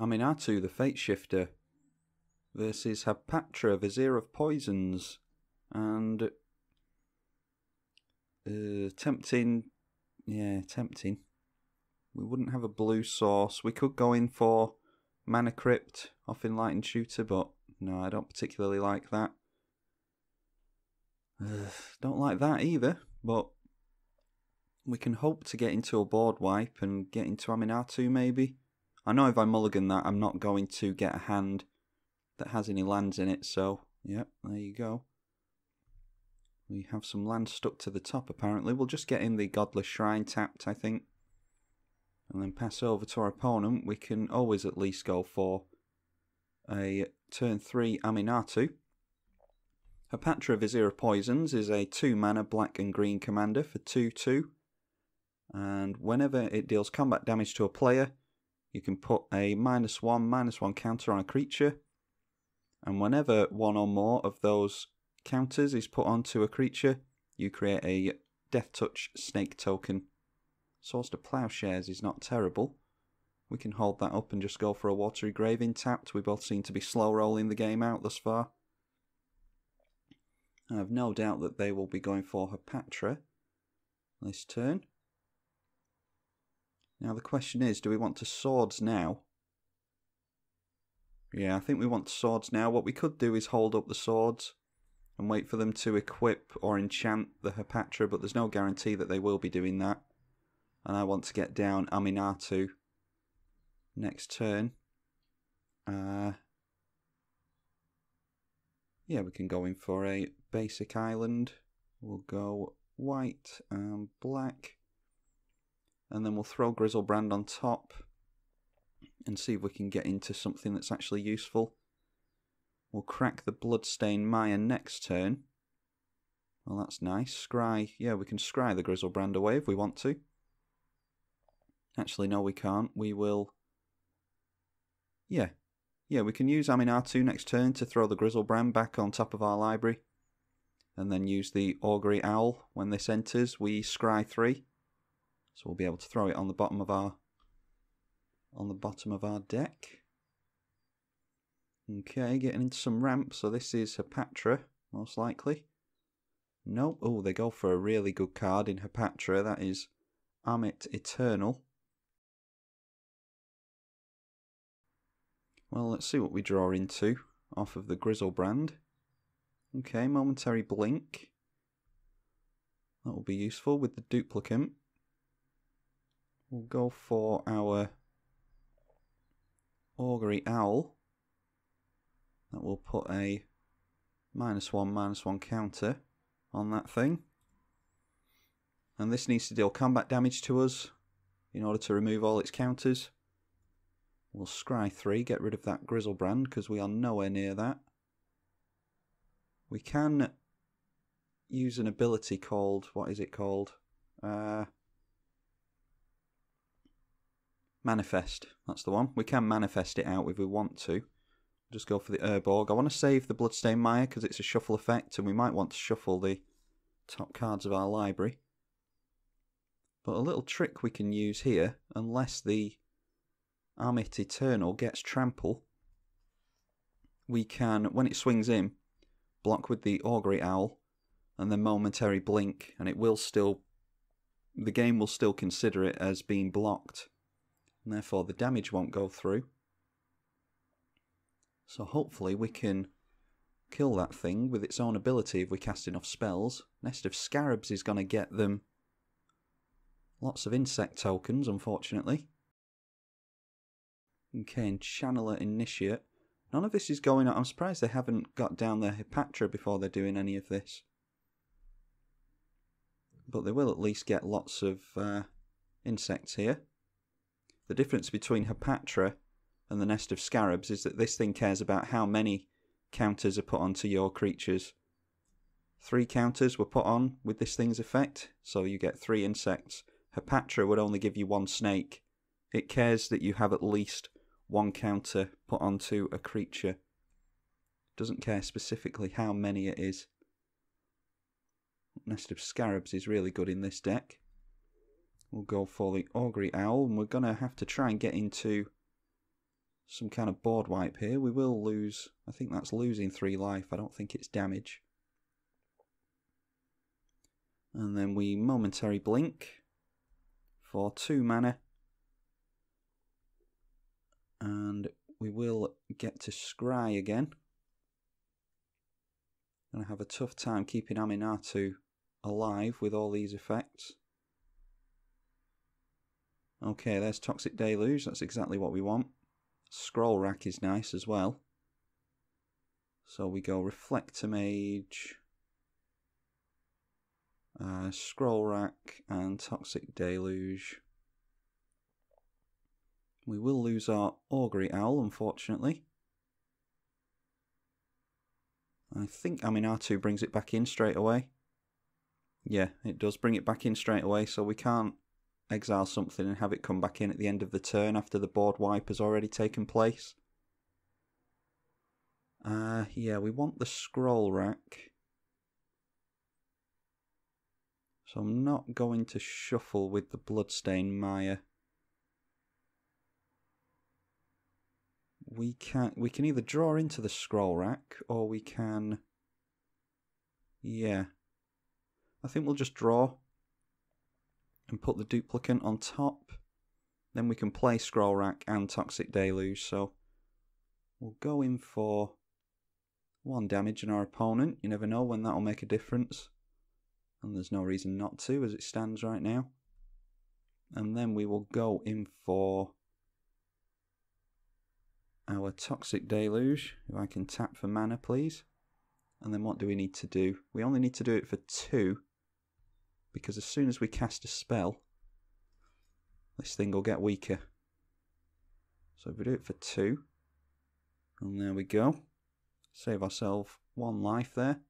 Aminatou, the Fateshifter, versus Hapatra, Vizier of Poisons, and tempting. Yeah, tempting. We wouldn't have a blue source. We could go in for Mana Crypt off Enlightened Shooter, but no, I don't particularly like that. Don't like that either, but we can hope to get into a board wipe and get into Aminatou maybe. I know if I mulligan that, I'm not going to get a hand that has any lands in it, so yep, there you go. We have some lands stuck to the top apparently. We'll just get in the Godless Shrine tapped, I think, and then pass over to our opponent. We can always at least go for a turn 3 Aminatou. Hapatra, Vizier of Poisons is a 2 mana black and green commander for 2/2, and whenever it deals combat damage to a player, you can put a -1/-1 counter on a creature, and whenever one or more of those counters is put onto a creature, you create a Death Touch snake token. Source to Plowshares is not terrible. We can hold that up and just go for a Watery Grave in tapped. We both seem to be slow rolling the game out thus far. I have no doubt that they will be going for Hapatra this turn. Now the question is, do we want to swords now? Yeah, I think we want swords now. What we could do is hold up the swords and wait for them to equip or enchant the Hapatra, but there's no guarantee that they will be doing that. And I want to get down Aminatou next turn. Yeah, we can go in for a basic island. We'll go white and black. And then we'll throw Grizzlebrand on top and see if we can get into something that's actually useful. We'll crack the Bloodstained Mire next turn. Well, that's nice. Scry, yeah, we can scry the Grizzlebrand away if we want to. Actually, no, we can't. We will... Yeah, we can use Aminatou next turn to throw the Grizzlebrand back on top of our library. And then use the Augury Owl. When this enters, we scry 3. So we'll be able to throw it on the bottom of our deck. Okay, getting into some ramps. So this is Hapatra, most likely. Nope. Oh, they go for a really good card in Hapatra. That is Amit Eternal. Well, let's see what we draw into off of the Grizzlebrand. Okay, Momentary Blink. That will be useful with the Duplicant. We'll go for our Augury Owl. That will put a -1/-1 counter on that thing. And this needs to deal combat damage to us in order to remove all its counters. We'll scry 3, get rid of that Grizzlebrand because we are nowhere near that. We can use an ability called, what is it called? Manifest, that's the one. We can manifest it out if we want to. Just go for the Urborg. I want to save the Bloodstained Mire because it's a shuffle effect and we might want to shuffle the top cards of our library. But a little trick we can use here, unless the Amit Eternal gets trample, we can, when it swings in, block with the Augury Owl and then Momentary Blink, and it will still, the game will still consider it as being blocked, and therefore the damage won't go through. So hopefully we can kill that thing with its own ability if we cast enough spells. Nest of Scarabs is going to get them lots of insect tokens, unfortunately. Okay, and Channeler Initiate. None of this is going on. I'm surprised they haven't got down their Hapatra before they're doing any of this. But they will at least get lots of insects here. The difference between Hapatra and the Nest of Scarabs is that this thing cares about how many counters are put onto your creatures. 3 counters were put on with this thing's effect, so you get 3 insects. Hapatra would only give you 1 snake. It cares that you have at least 1 counter put onto a creature. Doesn't care specifically how many it is. Nest of Scarabs is really good in this deck. We'll go for the Augury Owl, and we're going to have to try and get into some kind of board wipe here. We will lose, I think that's losing 3 life. I don't think it's damage. And then we momentary blink for 2 mana. And we will get to scry again. Gonna have a tough time keeping Aminatou alive with all these effects. Okay, there's Toxic Deluge, that's exactly what we want. Scroll Rack is nice as well. So we go Reflector Mage, Scroll Rack and Toxic Deluge. We will lose our Augury Owl, unfortunately. I think Aminatou brings it back in straight away. Yeah, it does bring it back in straight away, so we can't exile something and have it come back in at the end of the turn after the board wipe has already taken place. Yeah, we want the Scroll Rack. So I'm not going to shuffle with the Bloodstained Mire. We can either draw into the Scroll Rack, or we can... Yeah. I think we'll just draw and put the duplicate on top. Then we can play Scroll Rack and Toxic Deluge, so we'll go in for 1 damage on our opponent. You never know when that'll make a difference. And there's no reason not to as it stands right now. And then we will go in for our Toxic Deluge. If I can tap for mana, please. And then what do we need to do? We only need to do it for 2. Because as soon as we cast a spell, this thing will get weaker. So if we do it for 2. And there we go. Save ourselves 1 life there.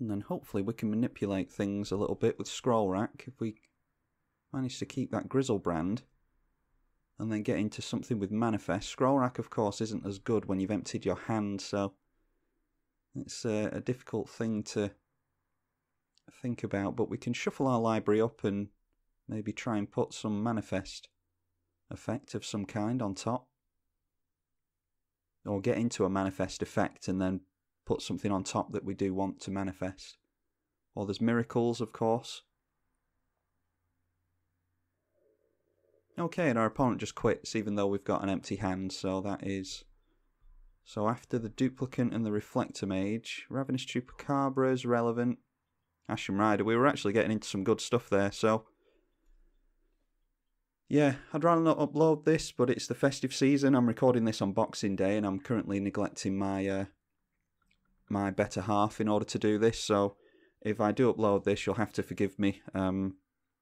And then hopefully we can manipulate things a little bit with Scroll Rack if we manage to keep that Grizzlebrand and then get into something with Manifest. Scroll Rack, of course, isn't as good when you've emptied your hand, so it's a difficult thing to think about, but we can shuffle our library up and maybe try and put some Manifest effect of some kind on top. Or get into a Manifest effect and then put something on top that we do want to manifest. Or there's Miracles, of course. Okay, and our opponent just quits even though we've got an empty hand, so that is... So after the Duplicant and the Reflector Mage, Ravenous Chupacabra is relevant. Ashen Rider, we were actually getting into some good stuff there, so... Yeah, I'd rather not upload this, but it's the festive season. I'm recording this on Boxing Day and I'm currently neglecting my my better half in order to do this, so if I do upload this, you'll have to forgive me.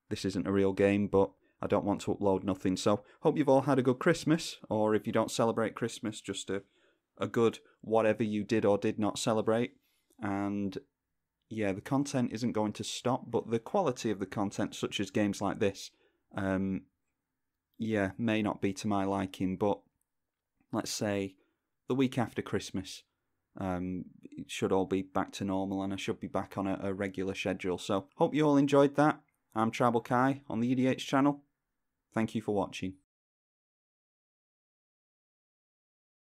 This isn't a real game, but I don't want to upload nothing, so hope you've all had a good Christmas, or if you don't celebrate Christmas, just a good whatever you did or did not celebrate. And yeah, the content isn't going to stop, but the quality of the content, such as games like this, yeah, may not be to my liking, but let's say the week after Christmas, it should all be back to normal and I should be back on a regular schedule. So, hope you all enjoyed that. I'm tribalkai on the EDH channel. Thank you for watching.